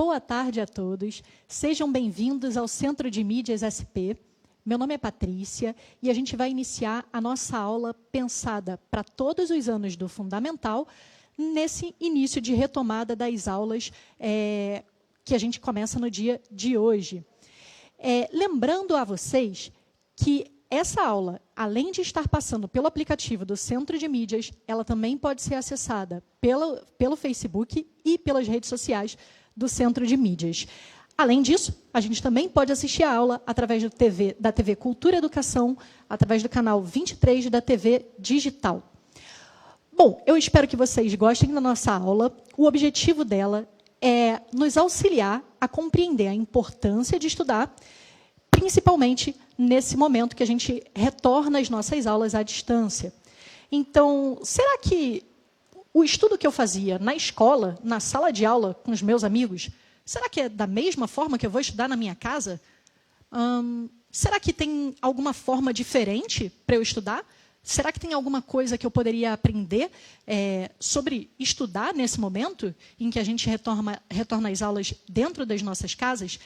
Boa tarde a todos. Sejam bem-vindos ao Centro de Mídias SP. Meu nome é Patrícia e a gente vai iniciar a nossa aula pensada para todos os anos do Fundamental, nesse início de retomada das aulas que a gente começa no dia de hoje. Lembrando a vocês que essa aula, além de estar passando pelo aplicativo do Centro de Mídias, ela também pode ser acessada pelo Facebook e pelas redes sociais do Centro de Mídias. Além disso, a gente também pode assistir a aula através da TV Cultura e Educação, através do canal 23 da TV Digital. Bom, eu espero que vocês gostem da nossa aula. O objetivo dela é nos auxiliar a compreender a importância de estudar, principalmente nesse momento que a gente retorna às nossas aulas à distância. Então, será que o estudo que eu fazia na escola, na sala de aula com os meus amigos, será que é da mesma forma que eu vou estudar na minha casa? Será que tem alguma forma diferente para eu estudar? Será que tem alguma coisa que eu poderia aprender sobre estudar nesse momento em que a gente retorna às aulas dentro das nossas casas?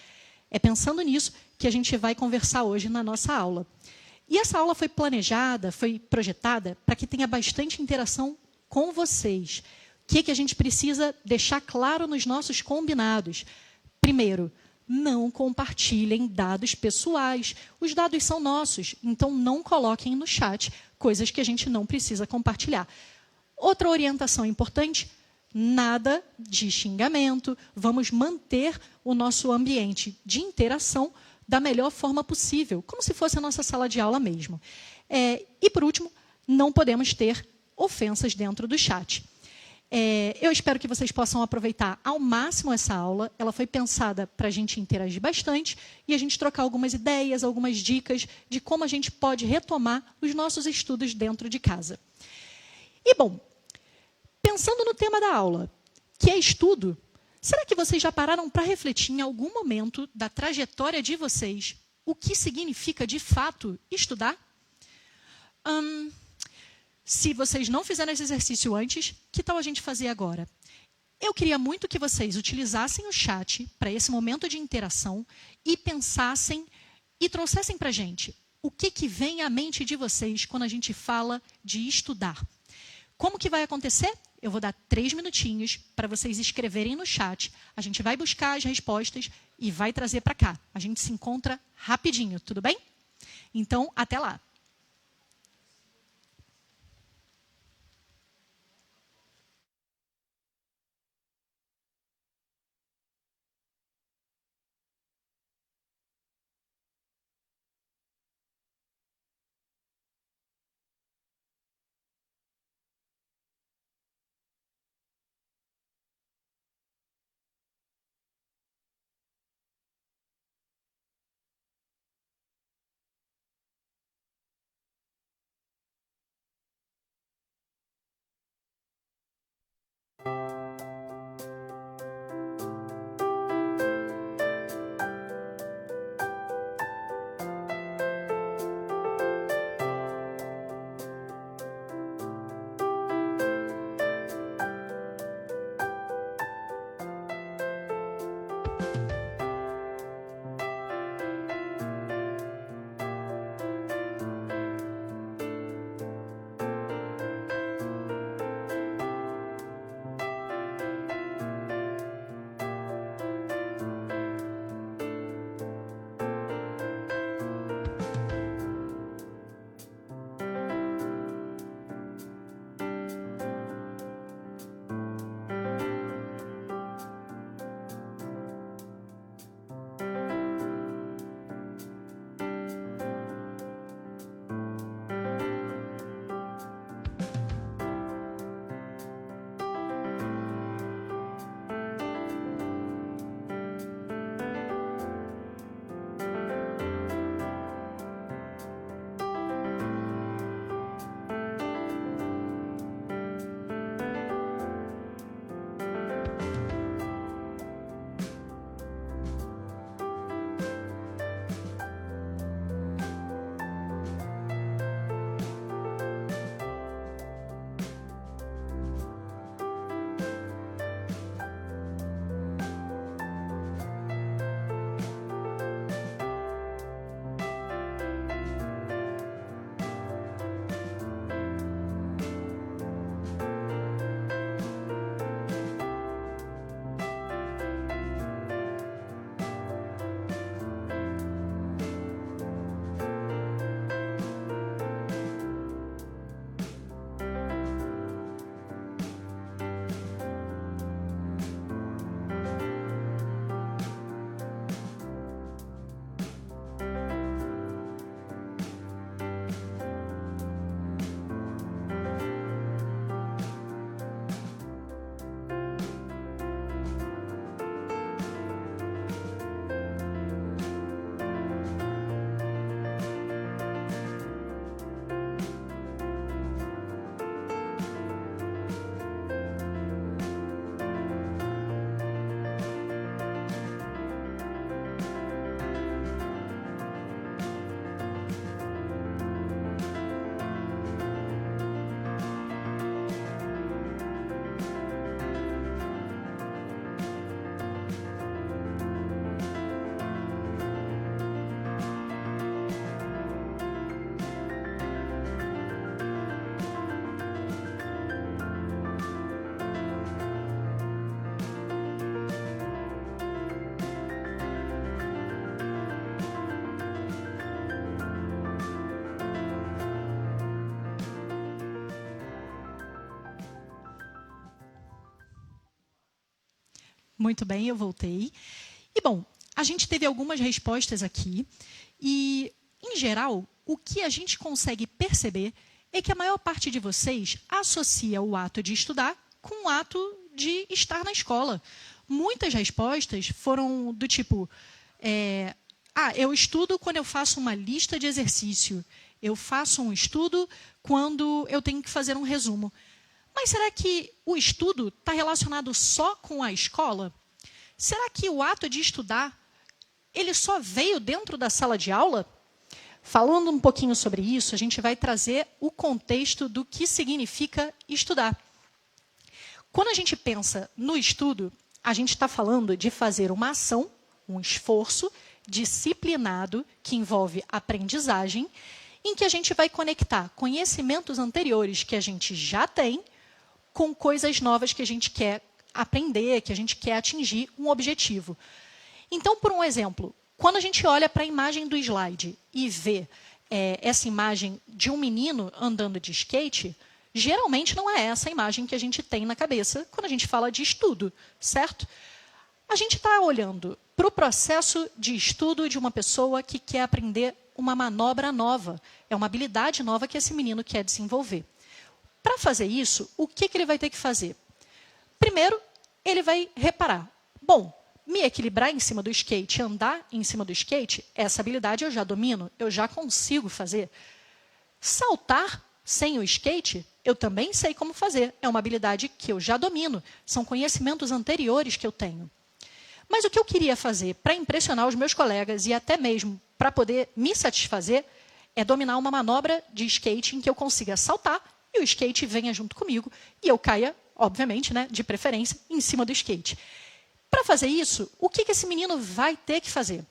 É pensando nisso que a gente vai conversar hoje na nossa aula. E essa aula foi planejada, foi projetada para que tenha bastante interação com vocês. O que a gente precisa deixar claro nos nossos combinados? Primeiro, não compartilhem dados pessoais. Os dados são nossos, então não coloquem no chat coisas que a gente não precisa compartilhar. Outra orientação importante: nada de xingamento. Vamos manter o nosso ambiente de interação da melhor forma possível, como se fosse a nossa sala de aula mesmo. E, por último, não podemos ter ofensas dentro do chat. Eu espero que vocês possam aproveitar ao máximo essa aula. Ela foi pensada para a gente interagir bastante e a gente trocar algumas ideias, algumas dicas de como a gente pode retomar os nossos estudos dentro de casa. E, bom, pensando no tema da aula, que é estudo, será que vocês já pararam para refletir em algum momento da trajetória de vocês o que significa, de fato, estudar? Se vocês não fizeram esse exercício antes, que tal a gente fazer agora? Eu queria muito que vocês utilizassem o chat para esse momento de interação e pensassem e trouxessem para a gente o que vem à mente de vocês quando a gente fala de estudar. Como que vai acontecer? Eu vou dar 3 minutinhos para vocês escreverem no chat. A gente vai buscar as respostas e vai trazer para cá. A gente se encontra rapidinho, tudo bem? Então, até lá. Muito bem, eu voltei. E, bom, a gente teve algumas respostas aqui e, em geral, o que a gente consegue perceber é que a maior parte de vocês associa o ato de estudar com o ato de estar na escola. Muitas respostas foram do tipo, eu estudo quando eu faço uma lista de exercício, eu faço um estudo quando eu tenho que fazer um resumo. Mas será que o estudo está relacionado só com a escola? Será que o ato de estudar, ele só veio dentro da sala de aula? Falando um pouquinho sobre isso, a gente vai trazer o contexto do que significa estudar. Quando a gente pensa no estudo, a gente está falando de fazer uma ação, um esforço disciplinado que envolve aprendizagem, em que a gente vai conectar conhecimentos anteriores que a gente já tem com coisas novas que a gente quer aprender, que a gente quer atingir um objetivo. Então, por um exemplo, quando a gente olha para a imagem do slide e vê essa imagem de um menino andando de skate, geralmente não é essa a imagem que a gente tem na cabeça quando a gente fala de estudo, certo? A gente está olhando para o processo de estudo de uma pessoa que quer aprender uma manobra nova. É uma habilidade nova que esse menino quer desenvolver. Para fazer isso, o que ele vai ter que fazer? Primeiro, ele vai reparar. Bom, me equilibrar em cima do skate, andar em cima do skate, essa habilidade eu já domino, eu já consigo fazer. Saltar sem o skate, eu também sei como fazer. É uma habilidade que eu já domino. São conhecimentos anteriores que eu tenho. Mas o que eu queria fazer para impressionar os meus colegas e até mesmo para poder me satisfazer é dominar uma manobra de skate em que eu consiga saltar e o skate venha junto comigo e eu caia, obviamente, de preferência, em cima do skate. Para fazer isso, o que esse menino vai ter que fazer?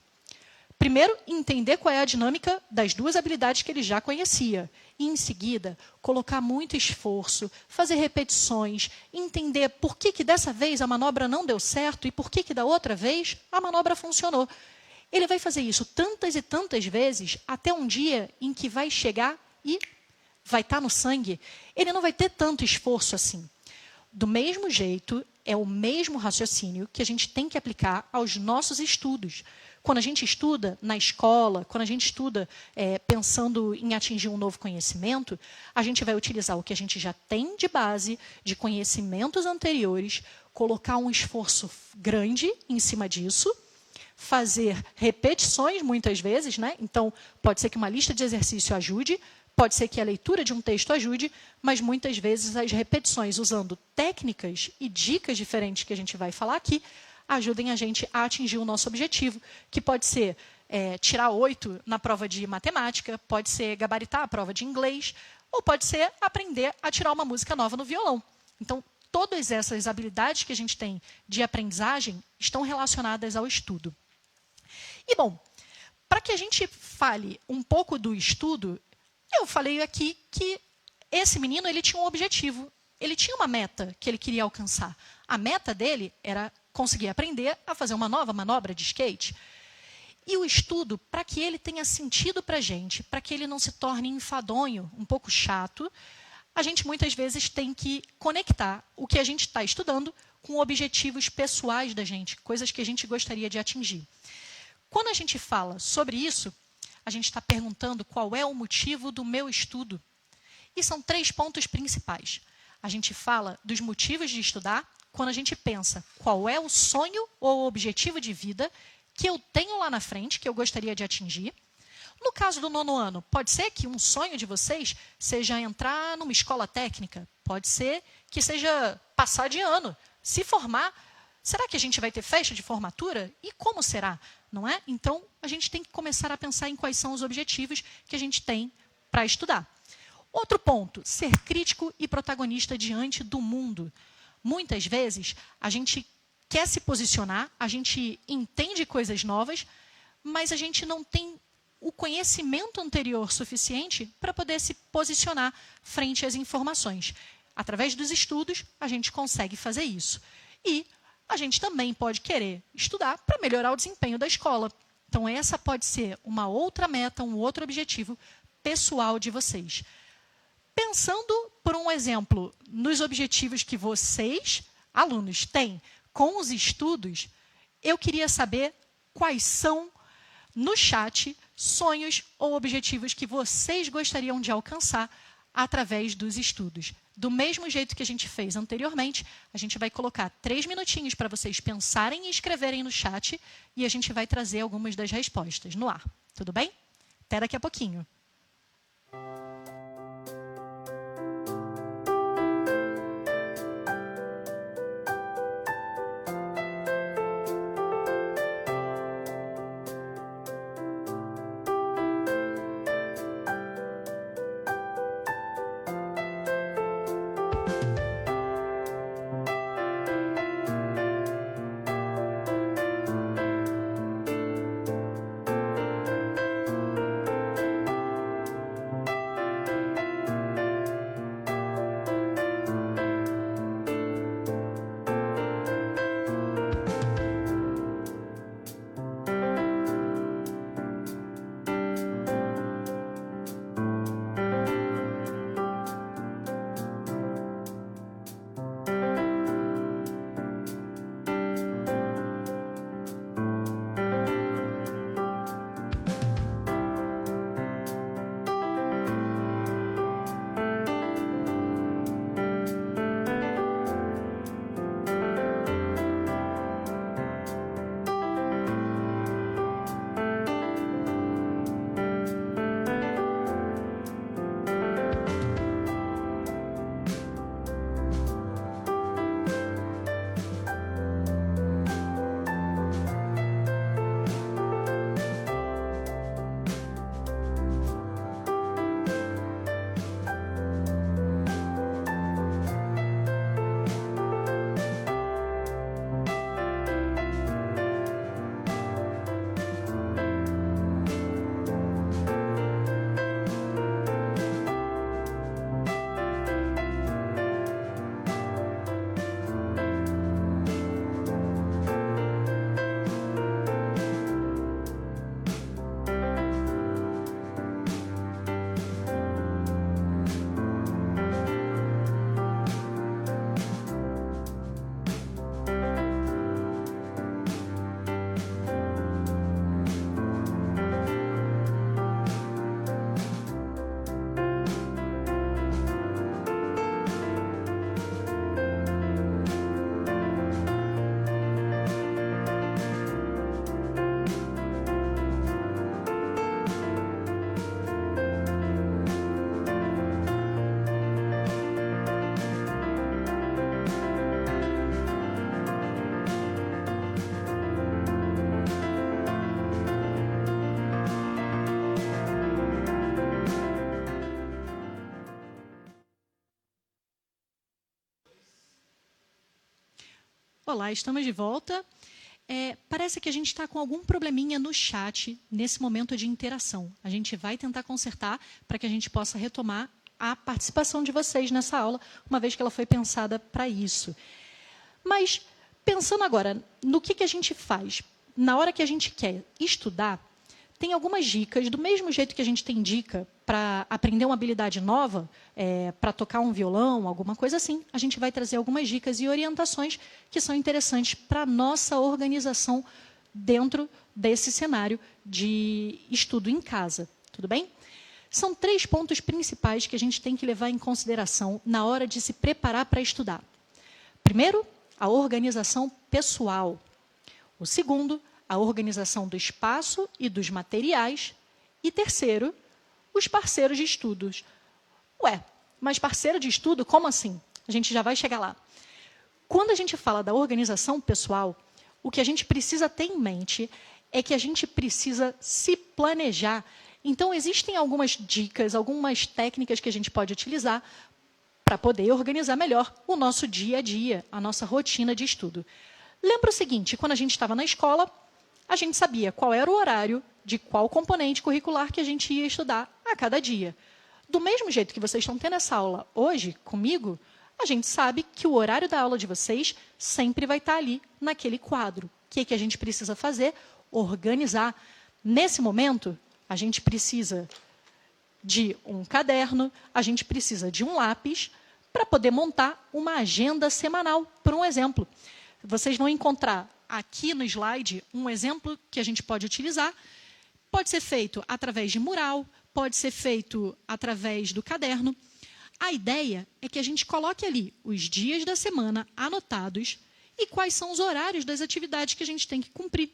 Primeiro, entender qual é a dinâmica das duas habilidades que ele já conhecia. E, em seguida, colocar muito esforço, fazer repetições, entender por que dessa vez a manobra não deu certo e por que da outra vez a manobra funcionou. Ele vai fazer isso tantas e tantas vezes até um dia em que vai chegar e vai estar no sangue. Ele não vai ter tanto esforço assim. Do mesmo jeito, é o mesmo raciocínio que a gente tem que aplicar aos nossos estudos. Quando a gente estuda na escola, quando a gente estuda pensando em atingir um novo conhecimento, a gente vai utilizar o que a gente já tem de base, de conhecimentos anteriores, colocar um esforço grande em cima disso, fazer repetições muitas vezes, Então, pode ser que uma lista de exercício ajude, pode ser que a leitura de um texto ajude, mas muitas vezes as repetições usando técnicas e dicas diferentes que a gente vai falar aqui, ajudem a gente a atingir o nosso objetivo, que pode ser tirar 8 na prova de matemática, pode ser gabaritar a prova de inglês, ou pode ser aprender a tirar uma música nova no violão. Então, todas essas habilidades que a gente tem de aprendizagem estão relacionadas ao estudo. E, bom, para que a gente fale um pouco do estudo, eu falei aqui que esse menino ele tinha um objetivo, ele tinha uma meta que ele queria alcançar. A meta dele era conseguir aprender a fazer uma nova manobra de skate. E o estudo, para que ele tenha sentido para a gente, para que ele não se torne enfadonho, um pouco chato, a gente muitas vezes tem que conectar o que a gente está estudando com objetivos pessoais da gente, coisas que a gente gostaria de atingir. Quando a gente fala sobre isso, a gente está perguntando qual é o motivo do meu estudo. E são 3 pontos principais. A gente fala dos motivos de estudar quando a gente pensa qual é o sonho ou objetivo de vida que eu tenho lá na frente, que eu gostaria de atingir. No caso do 9º ano, pode ser que um sonho de vocês seja entrar numa escola técnica. Pode ser que seja passar de ano, se formar. Será que a gente vai ter festa de formatura? E como será? Não é? Então, a gente tem que começar a pensar em quais são os objetivos que a gente tem para estudar. Outro ponto, ser crítico e protagonista diante do mundo. Muitas vezes, a gente quer se posicionar, a gente entende coisas novas, mas a gente não tem o conhecimento anterior suficiente para poder se posicionar frente às informações. Através dos estudos, a gente consegue fazer isso. E a gente também pode querer estudar para melhorar o desempenho da escola. Então, essa pode ser uma outra meta, um outro objetivo pessoal de vocês. Pensando, por um exemplo, nos objetivos que vocês, alunos, têm com os estudos, eu queria saber quais são, no chat, sonhos ou objetivos que vocês gostariam de alcançar através dos estudos. Do mesmo jeito que a gente fez anteriormente, a gente vai colocar 3 minutinhos para vocês pensarem e escreverem no chat e a gente vai trazer algumas das respostas no ar. Tudo bem? Até daqui a pouquinho. Olá, estamos de volta. Parece que a gente está com algum probleminha no chat nesse momento de interação. A gente vai tentar consertar para que a gente possa retomar a participação de vocês nessa aula, uma vez que ela foi pensada para isso. Mas, pensando agora no que a gente faz na hora que a gente quer estudar, tem algumas dicas, do mesmo jeito que a gente tem dica para aprender uma habilidade nova, para tocar um violão, alguma coisa assim, a gente vai trazer algumas dicas e orientações que são interessantes para a nossa organização dentro desse cenário de estudo em casa. Tudo bem? São 3 pontos principais que a gente tem que levar em consideração na hora de se preparar para estudar. Primeiro, a organização pessoal. O segundo, a organização do espaço e dos materiais. E terceiro, os parceiros de estudos. Mas parceiro de estudo, como assim? A gente já vai chegar lá. Quando a gente fala da organização pessoal, o que a gente precisa ter em mente é que a gente precisa se planejar. Então, existem algumas dicas, algumas técnicas que a gente pode utilizar para poder organizar melhor o nosso dia a dia, a nossa rotina de estudo. Lembra o seguinte, quando a gente estava na escola, a gente sabia qual era o horário de qual componente curricular que a gente ia estudar a cada dia. Do mesmo jeito que vocês estão tendo essa aula hoje comigo, a gente sabe que o horário da aula de vocês sempre vai estar ali naquele quadro. O que a gente precisa fazer? Organizar. Nesse momento, a gente precisa de um caderno, a gente precisa de um lápis para poder montar uma agenda semanal, por um exemplo. Vocês vão encontrar aqui no slide um exemplo que a gente pode utilizar. Pode ser feito através de mural, pode ser feito através do caderno. A ideia é que a gente coloque ali os dias da semana anotados e quais são os horários das atividades que a gente tem que cumprir.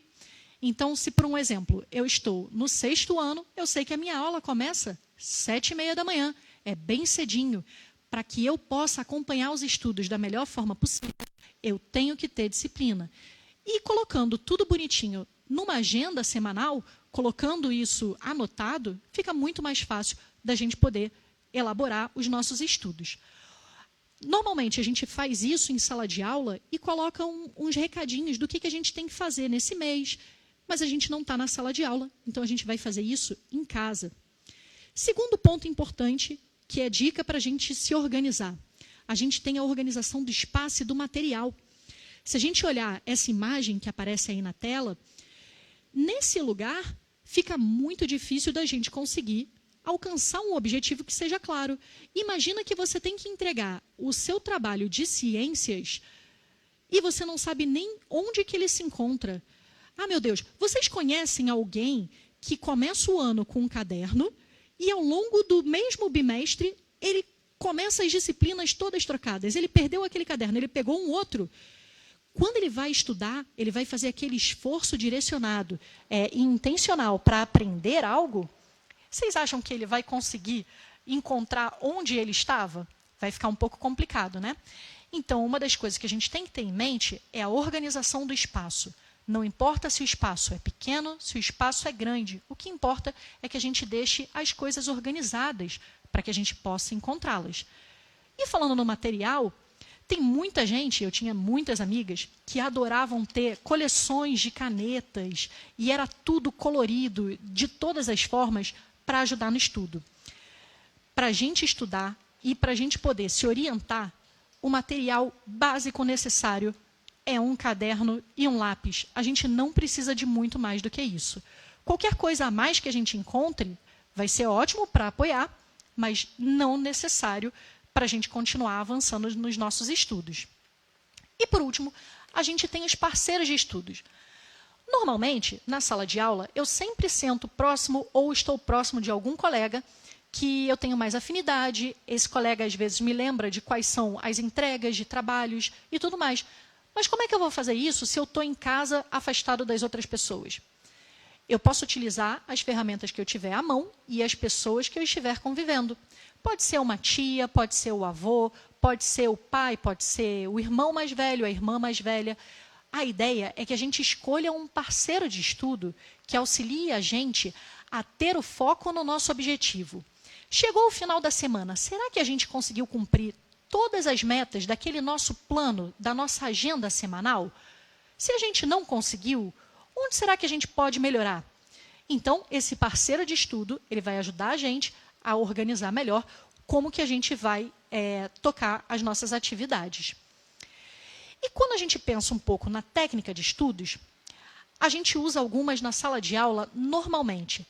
Então, se por um exemplo, eu estou no 6º ano, eu sei que a minha aula começa às 7h30 da manhã, é bem cedinho. Para que eu possa acompanhar os estudos da melhor forma possível, eu tenho que ter disciplina. E colocando tudo bonitinho numa agenda semanal, colocando isso anotado, fica muito mais fácil da gente poder elaborar os nossos estudos. Normalmente, a gente faz isso em sala de aula e coloca uns recadinhos do que a gente tem que fazer nesse mês, mas a gente não está na sala de aula, então a gente vai fazer isso em casa. Segundo ponto importante, que é dica para a gente se organizar. A gente tem a organização do espaço e do material. Se a gente olhar essa imagem que aparece aí na tela, nesse lugar fica muito difícil da gente conseguir alcançar um objetivo que seja claro. Imagina que você tem que entregar o seu trabalho de ciências e você não sabe nem onde que ele se encontra. Ah, meu Deus, vocês conhecem alguém que começa o ano com um caderno e ao longo do mesmo bimestre ele começa as disciplinas todas trocadas? Ele perdeu aquele caderno, ele pegou um outro. Quando ele vai estudar, ele vai fazer aquele esforço direcionado e intencional para aprender algo. Vocês acham que ele vai conseguir encontrar onde ele estava? Vai ficar um pouco complicado, né? Então, uma das coisas que a gente tem que ter em mente é a organização do espaço. Não importa se o espaço é pequeno, se o espaço é grande. O que importa é que a gente deixe as coisas organizadas para que a gente possa encontrá-las. E falando no material, tem muita gente, eu tinha muitas amigas, que adoravam ter coleções de canetas e era tudo colorido, de todas as formas, para ajudar no estudo. Para a gente estudar e para a gente poder se orientar, o material básico necessário é um caderno e um lápis. A gente não precisa de muito mais do que isso. Qualquer coisa a mais que a gente encontre vai ser ótimo para apoiar, mas não necessário para a gente continuar avançando nos nossos estudos. E, por último, a gente tem os parceiros de estudos. Normalmente, na sala de aula, eu sempre sento próximo ou estou próximo de algum colega que eu tenho mais afinidade. Esse colega, às vezes, me lembra de quais são as entregas de trabalhos e tudo mais. Mas como é que eu vou fazer isso se eu estou em casa, afastado das outras pessoas? Eu posso utilizar as ferramentas que eu tiver à mão e as pessoas que eu estiver convivendo. Pode ser uma tia, pode ser o avô, pode ser o pai, pode ser o irmão mais velho, a irmã mais velha. A ideia é que a gente escolha um parceiro de estudo que auxilie a gente a ter o foco no nosso objetivo. Chegou o final da semana, será que a gente conseguiu cumprir todas as metas daquele nosso plano, da nossa agenda semanal? Se a gente não conseguiu, onde será que a gente pode melhorar? Então, esse parceiro de estudo, ele vai ajudar a gente a organizar melhor como que a gente vai tocar as nossas atividades. E quando a gente pensa um pouco na técnica de estudos, a gente usa algumas na sala de aula normalmente.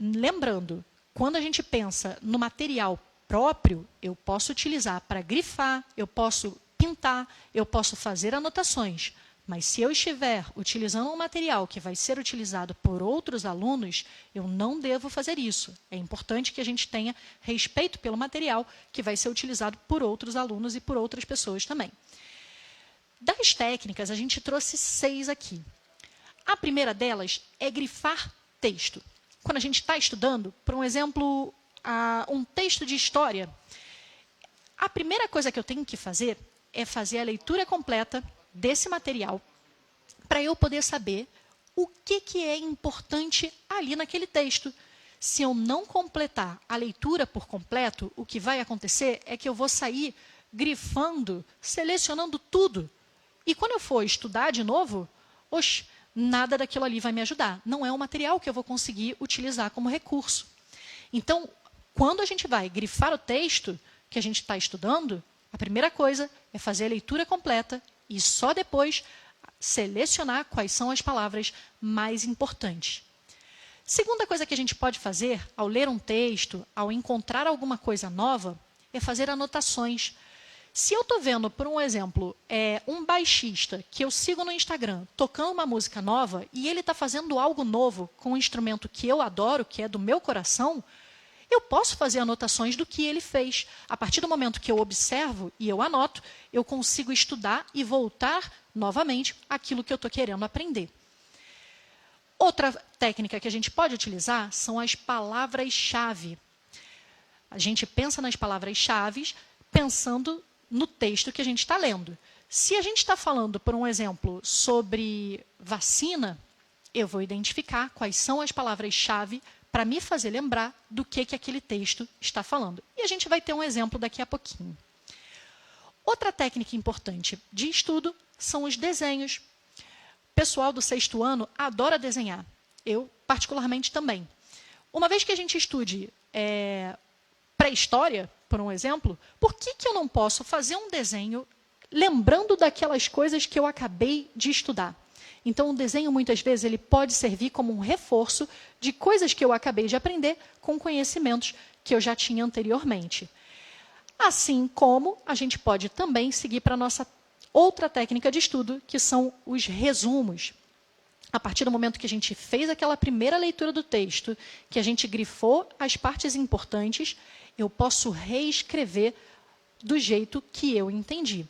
Lembrando, quando a gente pensa no material próprio, eu posso utilizar para grifar, eu posso pintar, eu posso fazer anotações. Mas se eu estiver utilizando um material que vai ser utilizado por outros alunos, eu não devo fazer isso. É importante que a gente tenha respeito pelo material que vai ser utilizado por outros alunos e por outras pessoas também. Das técnicas, a gente trouxe 6 aqui. A primeira delas é grifar texto. Quando a gente está estudando, por um exemplo, um texto de história, a primeira coisa que eu tenho que fazer é fazer a leitura completa desse material para eu poder saber o que é importante ali naquele texto. Se eu não completar a leitura por completo, o que vai acontecer é que eu vou sair grifando, selecionando tudo. E quando eu for estudar de novo, nada daquilo ali vai me ajudar. Não é um material que eu vou conseguir utilizar como recurso. Então, quando a gente vai grifar o texto que a gente está estudando, a primeira coisa é fazer a leitura completa e só depois selecionar quais são as palavras mais importantes. Segunda coisa que a gente pode fazer ao ler um texto, ao encontrar alguma coisa nova, é fazer anotações. Se eu estou vendo, por um exemplo, um baixista que eu sigo no Instagram tocando uma música nova e ele está fazendo algo novo com um instrumento que eu adoro, que é do meu coração, eu posso fazer anotações do que ele fez. A partir do momento que eu observo e eu anoto, eu consigo estudar e voltar novamente àquilo que eu estou querendo aprender. Outra técnica que a gente pode utilizar são as palavras-chave. A gente pensa nas palavras-chave pensando no texto que a gente está lendo. Se a gente está falando, por um exemplo, sobre vacina, eu vou identificar quais são as palavras-chave para me fazer lembrar do que aquele texto está falando. E a gente vai ter um exemplo daqui a pouquinho. Outra técnica importante de estudo são os desenhos. O pessoal do 6º ano adora desenhar. Eu, particularmente, também. Uma vez que a gente estude pré-história, por um exemplo, por que eu não posso fazer um desenho lembrando daquelas coisas que eu acabei de estudar? Então, o desenho, muitas vezes, ele pode servir como um reforço de coisas que eu acabei de aprender com conhecimentos que eu já tinha anteriormente. Assim como a gente pode também seguir para a nossa outra técnica de estudo, que são os resumos. A partir do momento que a gente fez aquela primeira leitura do texto, que a gente grifou as partes importantes, eu posso reescrever do jeito que eu entendi.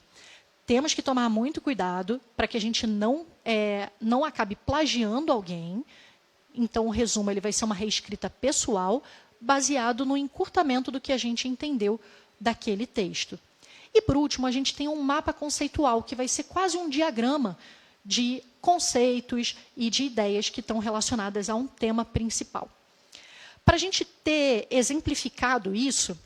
Temos que tomar muito cuidado para que a gente não acabe plagiando alguém. Então, o resumo ele vai ser uma reescrita pessoal, baseado no encurtamento do que a gente entendeu daquele texto. E, por último, a gente tem um mapa conceitual, que vai ser quase um diagrama de conceitos e de ideias que estão relacionadas a um tema principal. Para a gente ter exemplificado isso,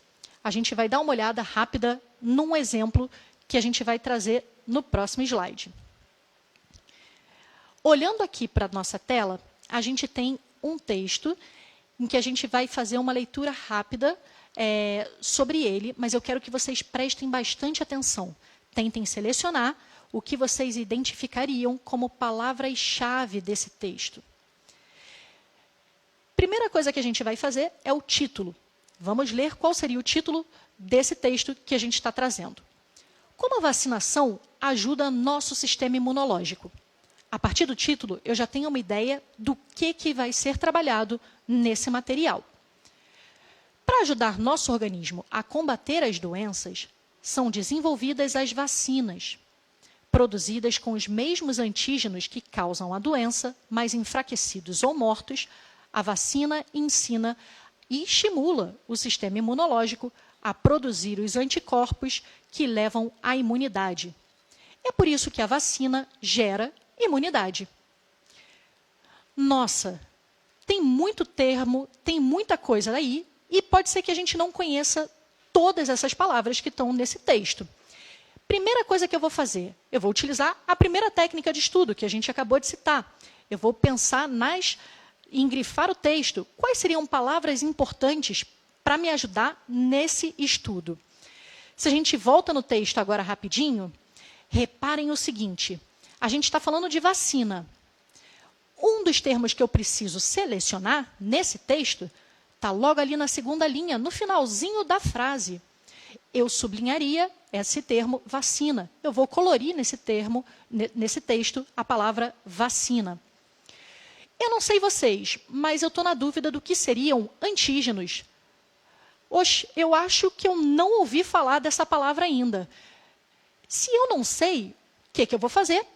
a gente vai dar uma olhada rápida num exemplo que a gente vai trazer no próximo slide. Olhando aqui para a nossa tela, a gente tem um texto em que a gente vai fazer uma leitura rápida sobre ele, mas eu quero que vocês prestem bastante atenção. Tentem selecionar o que vocês identificariam como palavras-chave desse texto. Primeira coisa que a gente vai fazer é o título. Vamos ler qual seria o título desse texto que a gente está trazendo. Como a vacinação ajuda nosso sistema imunológico? A partir do título, eu já tenho uma ideia do que vai ser trabalhado nesse material. Para ajudar nosso organismo a combater as doenças, são desenvolvidas as vacinas, produzidas com os mesmos antígenos que causam a doença, mas enfraquecidos ou mortos. A vacina ensina e estimula o sistema imunológico a produzir os anticorpos que levam à imunidade. É por isso que a vacina gera imunidade. Nossa, tem muito termo, tem muita coisa aí, e pode ser que a gente não conheça todas essas palavras que estão nesse texto. Primeira coisa que eu vou fazer, eu vou utilizar a primeira técnica de estudo que a gente acabou de citar. Eu vou pensar em grifar o texto. Quais seriam palavras importantes para me ajudar nesse estudo? Se a gente volta no texto agora rapidinho, reparem o seguinte. A gente está falando de vacina. Um dos termos que eu preciso selecionar nesse texto está logo ali na segunda linha, no finalzinho da frase. Eu sublinharia esse termo vacina. Eu vou colorir nesse texto, a palavra vacina. Eu não sei vocês, mas eu estou na dúvida do que seriam antígenos. Oxe, eu acho que eu não ouvi falar dessa palavra ainda. Se eu não sei, o que eu vou fazer?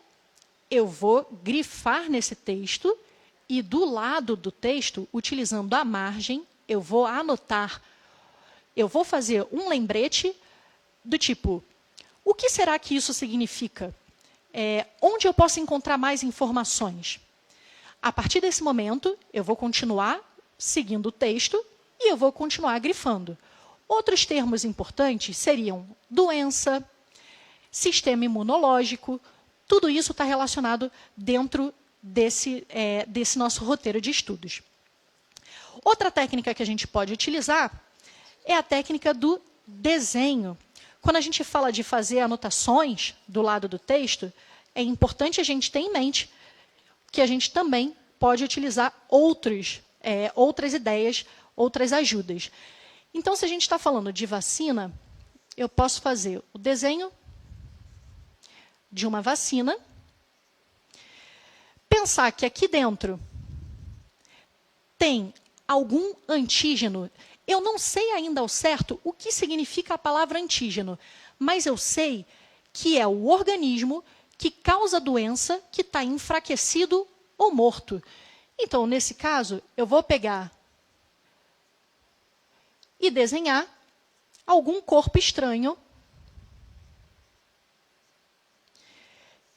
Eu vou grifar nesse texto e do lado do texto, utilizando a margem, eu vou anotar. Eu vou fazer um lembrete do tipo, o que será que isso significa? Onde eu posso encontrar mais informações? A partir desse momento, eu vou continuar seguindo o texto e eu vou continuar grifando. Outros termos importantes seriam doença, sistema imunológico, tudo isso está relacionado dentro desse nosso roteiro de estudos. Outra técnica que a gente pode utilizar é a técnica do desenho. Quando a gente fala de fazer anotações do lado do texto, é importante a gente ter em mente que a gente também pode utilizar outras ideias, outras ajudas. Então, se a gente está falando de vacina, eu posso fazer o desenho de uma vacina, pensar que aqui dentro tem algum antígeno. Eu não sei ainda ao certo o que significa a palavra antígeno, mas eu sei que é o organismo que causa a doença que está enfraquecido ou morto. Então, nesse caso, eu vou pegar e desenhar algum corpo estranho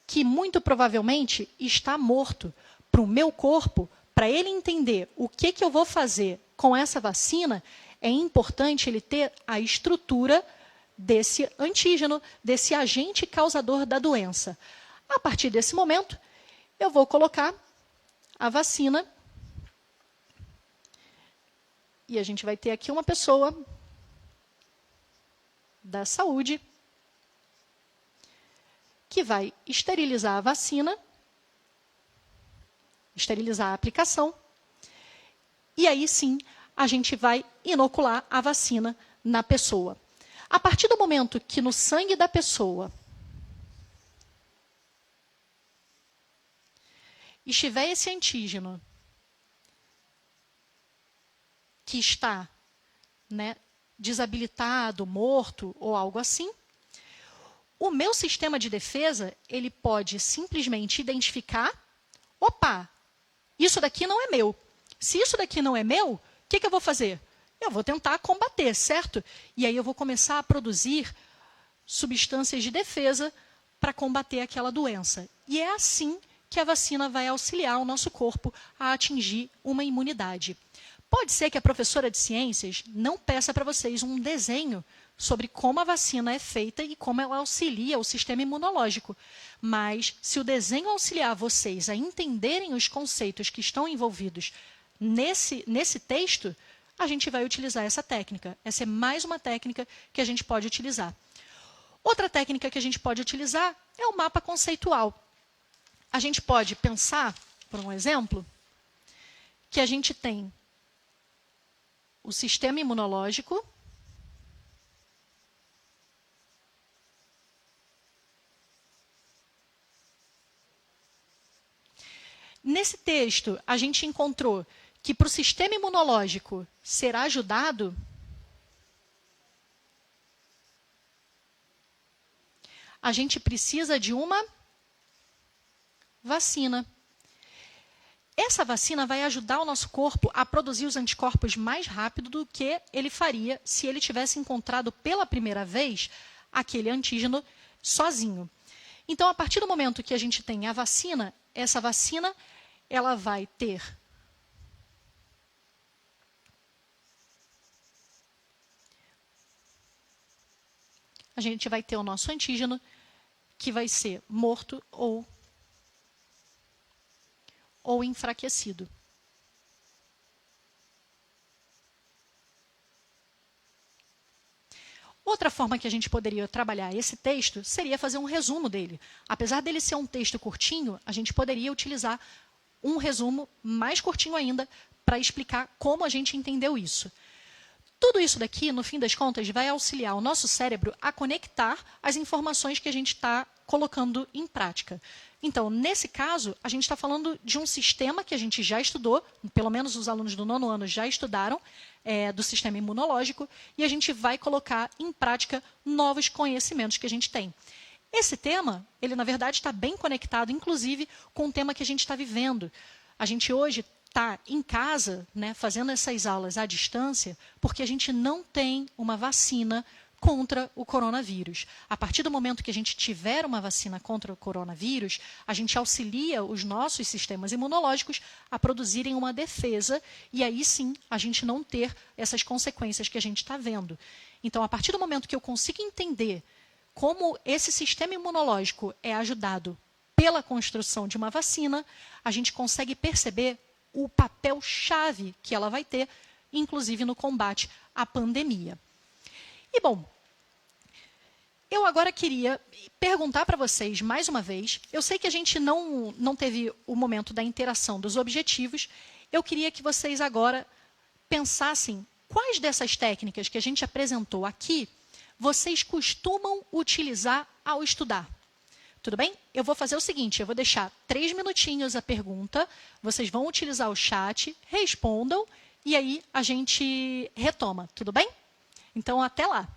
que muito provavelmente está morto. Para o meu corpo, para ele entender o que eu vou fazer com essa vacina, é importante ele ter a estrutura desse antígeno, desse agente causador da doença. A partir desse momento, eu vou colocar a vacina. E a gente vai ter aqui uma pessoa da saúde que vai esterilizar a vacina, esterilizar a aplicação, e aí sim a gente vai inocular a vacina na pessoa. A partir do momento que no sangue da pessoa estiver esse antígeno que está, desabilitado, morto ou algo assim, o meu sistema de defesa, ele pode simplesmente identificar, opa, isso daqui não é meu. Se isso daqui não é meu, o que eu vou fazer? Eu vou tentar combater, certo? E aí eu vou começar a produzir substâncias de defesa para combater aquela doença. E é assim que a vacina vai auxiliar o nosso corpo a atingir uma imunidade. Pode ser que a professora de ciências não peça para vocês um desenho sobre como a vacina é feita e como ela auxilia o sistema imunológico. Mas, se o desenho auxiliar vocês a entenderem os conceitos que estão envolvidos nesse texto, a gente vai utilizar essa técnica. Essa é mais uma técnica que a gente pode utilizar. Outra técnica que a gente pode utilizar é o mapa conceitual. A gente pode pensar, por um exemplo, que a gente tem o sistema imunológico, nesse texto, a gente encontrou que para o sistema imunológico ser ajudado, a gente precisa de uma vacina. Essa vacina vai ajudar o nosso corpo a produzir os anticorpos mais rápido do que ele faria se ele tivesse encontrado pela primeira vez aquele antígeno sozinho. Então, a partir do momento que a gente tem a vacina, essa vacina ela vai ter a gente vai ter o nosso antígeno que vai ser morto ou enfraquecido. Outra forma que a gente poderia trabalhar esse texto seria fazer um resumo dele. Apesar dele ser um texto curtinho, a gente poderia utilizar um resumo mais curtinho ainda para explicar como a gente entendeu isso. Tudo isso daqui, no fim das contas, vai auxiliar o nosso cérebro a conectar as informações que a gente está colocando em prática. Então, nesse caso, a gente está falando de um sistema que a gente já estudou, pelo menos os alunos do 9º ano já estudaram, do sistema imunológico, e a gente vai colocar em prática novos conhecimentos que a gente tem. Esse tema, ele na verdade está bem conectado, inclusive, com o tema que a gente está vivendo. A gente hoje está em casa, fazendo essas aulas à distância, porque a gente não tem uma vacina contra o coronavírus. A partir do momento que a gente tiver uma vacina contra o coronavírus, a gente auxilia os nossos sistemas imunológicos a produzirem uma defesa e aí sim a gente não ter essas consequências que a gente está vendo. Então, a partir do momento que eu consigo entender como esse sistema imunológico é ajudado pela construção de uma vacina, a gente consegue perceber o papel-chave que ela vai ter, inclusive no combate à pandemia. E, bom, eu agora queria perguntar para vocês, mais uma vez, eu sei que a gente não teve o momento da interação dos objetivos, eu queria que vocês agora pensassem quais dessas técnicas que a gente apresentou aqui vocês costumam utilizar ao estudar? Tudo bem? Eu vou fazer o seguinte, eu vou deixar 3 minutinhos a pergunta, vocês vão utilizar o chat, respondam, e aí a gente retoma, tudo bem? Então, até lá.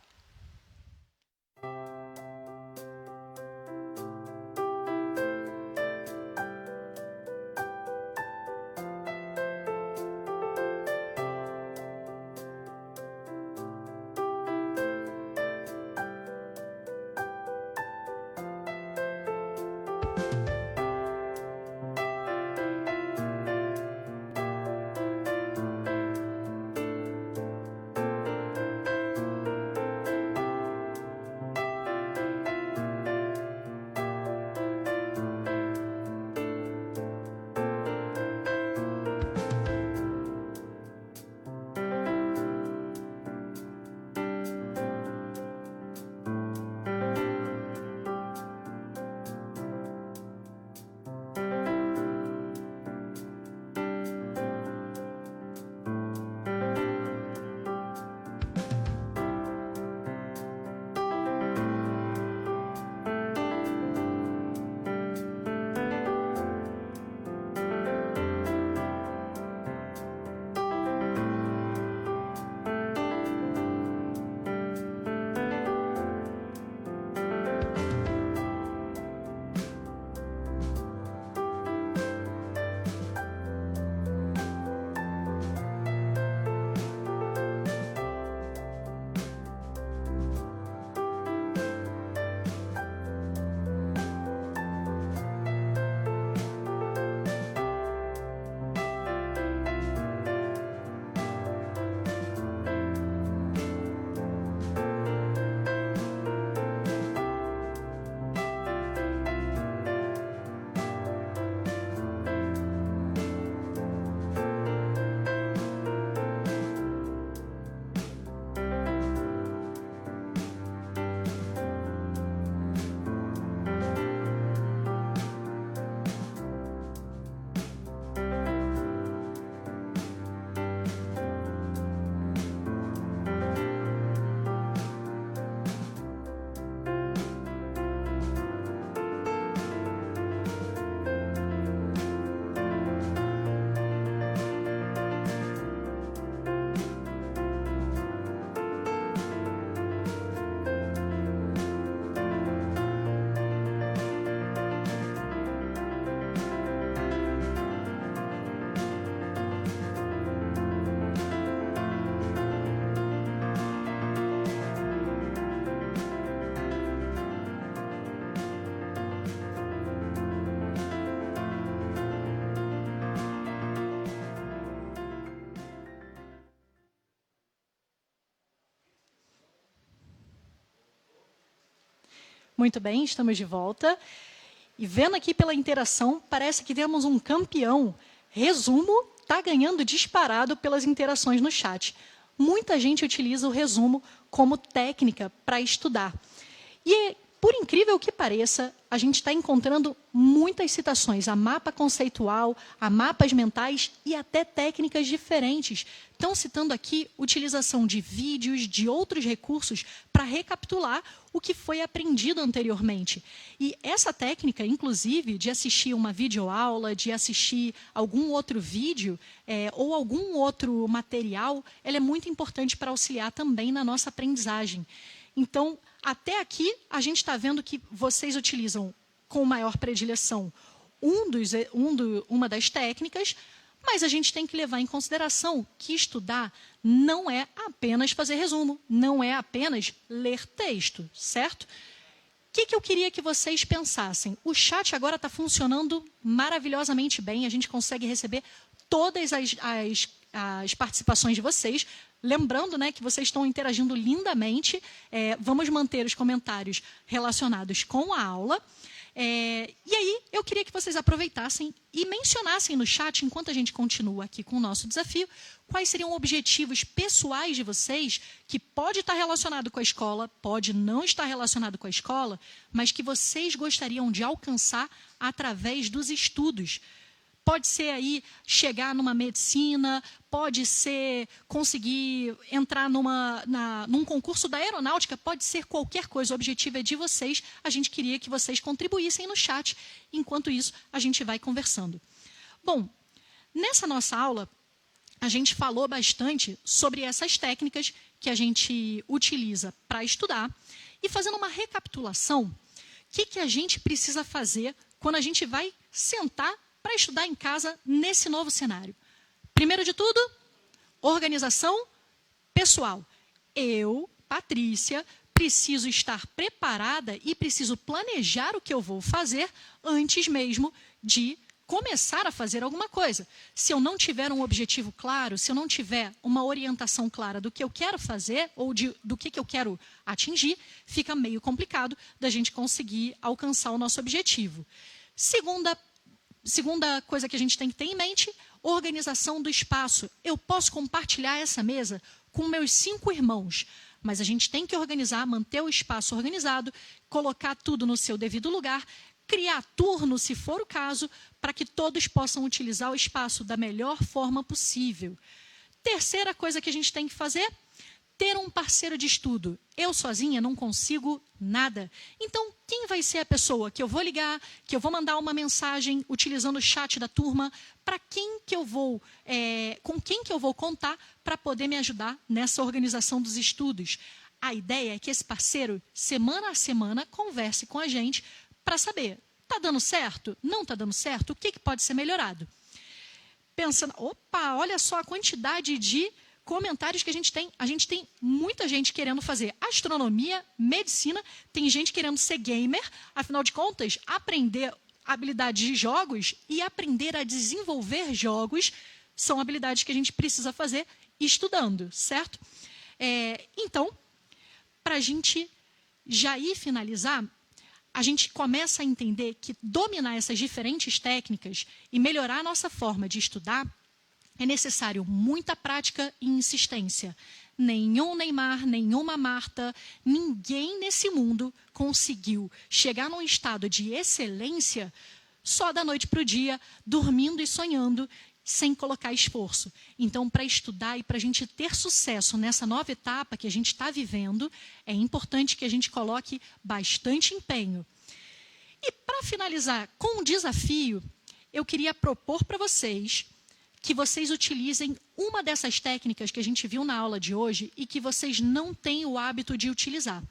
Muito bem, estamos de volta. E vendo aqui pela interação, parece que temos um campeão. Resumo está ganhando disparado pelas interações no chat. Muita gente utiliza o resumo como técnica para estudar. E, por incrível que pareça, a gente está encontrando muitas citações a mapa conceitual, a mapas mentais e até técnicas diferentes. Estão citando aqui utilização de vídeos, de outros recursos para recapitular o que foi aprendido anteriormente. E essa técnica, inclusive, de assistir uma videoaula, de assistir algum outro vídeo ou algum outro material, ela é muito importante para auxiliar também na nossa aprendizagem. Então, até aqui, a gente está vendo que vocês utilizam com maior predileção uma das técnicas, mas a gente tem que levar em consideração que estudar não é apenas fazer resumo, não é apenas ler texto, certo? O que eu queria que vocês pensassem? O chat agora está funcionando maravilhosamente bem, a gente consegue receber todas as participações de vocês. Lembrando, né, que vocês estão interagindo lindamente, vamos manter os comentários relacionados com a aula. E aí, eu queria que vocês aproveitassem e mencionassem no chat, enquanto a gente continua aqui com o nosso desafio, quais seriam objetivos pessoais de vocês, que pode estar relacionado com a escola, pode não estar relacionado com a escola, mas que vocês gostariam de alcançar através dos estudos. Pode ser aí chegar numa medicina, pode ser conseguir entrar num concurso da aeronáutica, pode ser qualquer coisa. O objetivo é de vocês. A gente queria que vocês contribuíssem no chat. Enquanto isso, a gente vai conversando. Bom, nessa nossa aula, a gente falou bastante sobre essas técnicas que a gente utiliza para estudar. E fazendo uma recapitulação, o que a gente precisa fazer quando a gente vai sentar para estudar em casa nesse novo cenário? Primeiro de tudo, organização pessoal. Eu, Patrícia, preciso estar preparada e preciso planejar o que eu vou fazer antes mesmo de começar a fazer alguma coisa. Se eu não tiver um objetivo claro, se eu não tiver uma orientação clara do que eu quero fazer ou do que eu quero atingir, fica meio complicado da gente conseguir alcançar o nosso objetivo. Segunda coisa que a gente tem que ter em mente, organização do espaço. Eu posso compartilhar essa mesa com meus 5 irmãos, mas a gente tem que organizar, manter o espaço organizado, colocar tudo no seu devido lugar, criar turno, se for o caso, para que todos possam utilizar o espaço da melhor forma possível. Terceira coisa que a gente tem que fazer, ter um parceiro de estudo. Eu sozinha não consigo nada. Então, quem vai ser a pessoa que eu vou ligar, que eu vou mandar uma mensagem utilizando o chat da turma, para quem que eu vou, com quem que eu vou contar para poder me ajudar nessa organização dos estudos? A ideia é que esse parceiro, semana a semana, converse com a gente para saber, está dando certo? Não está dando certo? O que pode ser melhorado? Pensando, opa, olha só a quantidade de comentários que a gente tem muita gente querendo fazer astronomia, medicina, tem gente querendo ser gamer, afinal de contas, aprender habilidades de jogos e aprender a desenvolver jogos são habilidades que a gente precisa fazer estudando, certo? Então, para a gente já ir finalizar, a gente começa a entender que dominar essas diferentes técnicas e melhorar a nossa forma de estudar é necessário muita prática e insistência. Nenhum Neymar, nenhuma Marta, ninguém nesse mundo conseguiu chegar num estado de excelência só da noite para o dia, dormindo e sonhando, sem colocar esforço. Então, para estudar e para a gente ter sucesso nessa nova etapa que a gente está vivendo, é importante que a gente coloque bastante empenho. E, para finalizar com um desafio, eu queria propor para vocês que vocês utilizem uma dessas técnicas que a gente viu na aula de hoje e que vocês não têm o hábito de utilizar.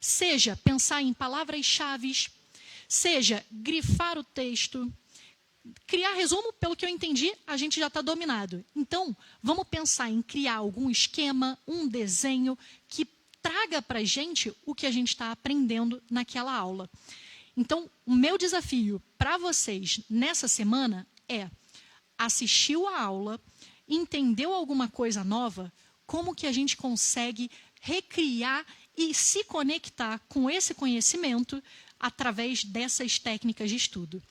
Seja pensar em palavras-chave, seja grifar o texto, criar resumo, pelo que eu entendi, a gente já está dominado. Então, vamos pensar em criar algum esquema, um desenho que traga para a gente o que a gente está aprendendo naquela aula. Então, o meu desafio para vocês nessa semana é: assistiu a aula, entendeu alguma coisa nova, como que a gente consegue recriar e se conectar com esse conhecimento através dessas técnicas de estudo.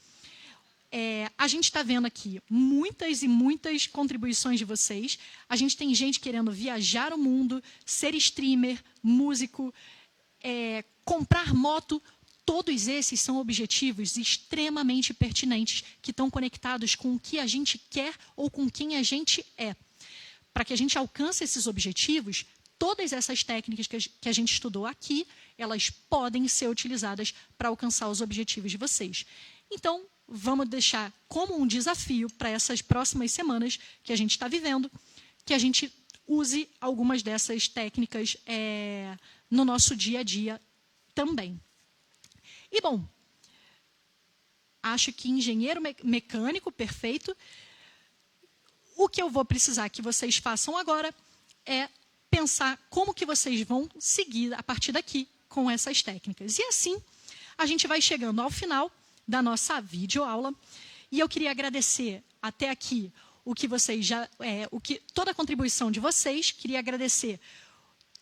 A gente está vendo aqui muitas e muitas contribuições de vocês. A gente tem gente querendo viajar o mundo, ser streamer, músico, comprar moto. Todos esses são objetivos extremamente pertinentes que estão conectados com o que a gente quer ou com quem a gente é. Para que a gente alcance esses objetivos, todas essas técnicas que a gente estudou aqui, elas podem ser utilizadas para alcançar os objetivos de vocês. Então, vamos deixar como um desafio para essas próximas semanas que a gente está vivendo, que a gente use algumas dessas técnicas no nosso dia a dia também. E, bom, acho que engenheiro mecânico, perfeito. O que eu vou precisar que vocês façam agora é pensar como que vocês vão seguir a partir daqui com essas técnicas. E assim, a gente vai chegando ao final da nossa videoaula. E eu queria agradecer até aqui toda a contribuição de vocês. Queria agradecer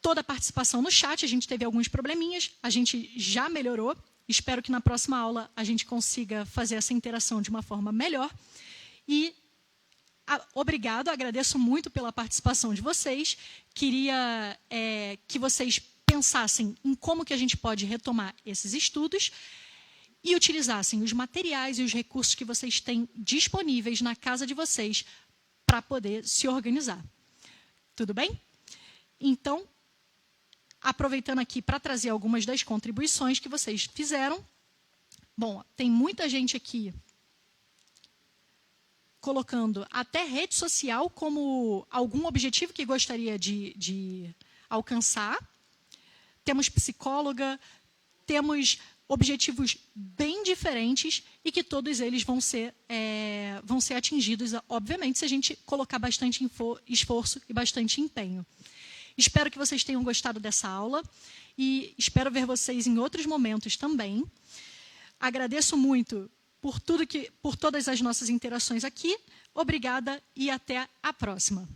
toda a participação no chat. A gente teve alguns probleminhas, a gente já melhorou. Espero que na próxima aula a gente consiga fazer essa interação de uma forma melhor. E obrigado, agradeço muito pela participação de vocês. Queria que vocês pensassem em como que a gente pode retomar esses estudos. e utilizassem os materiais e os recursos que vocês têm disponíveis na casa de vocês para poder se organizar. Tudo bem? Então, aproveitando aqui para trazer algumas das contribuições que vocês fizeram. Bom, tem muita gente aqui colocando até rede social como algum objetivo que gostaria de alcançar. Temos psicóloga, temos objetivos bem diferentes e que todos eles vão ser atingidos, obviamente, se a gente colocar bastante esforço e bastante empenho. Espero que vocês tenham gostado dessa aula e espero ver vocês em outros momentos também. Agradeço muito por todas as nossas interações aqui. Obrigada e até a próxima.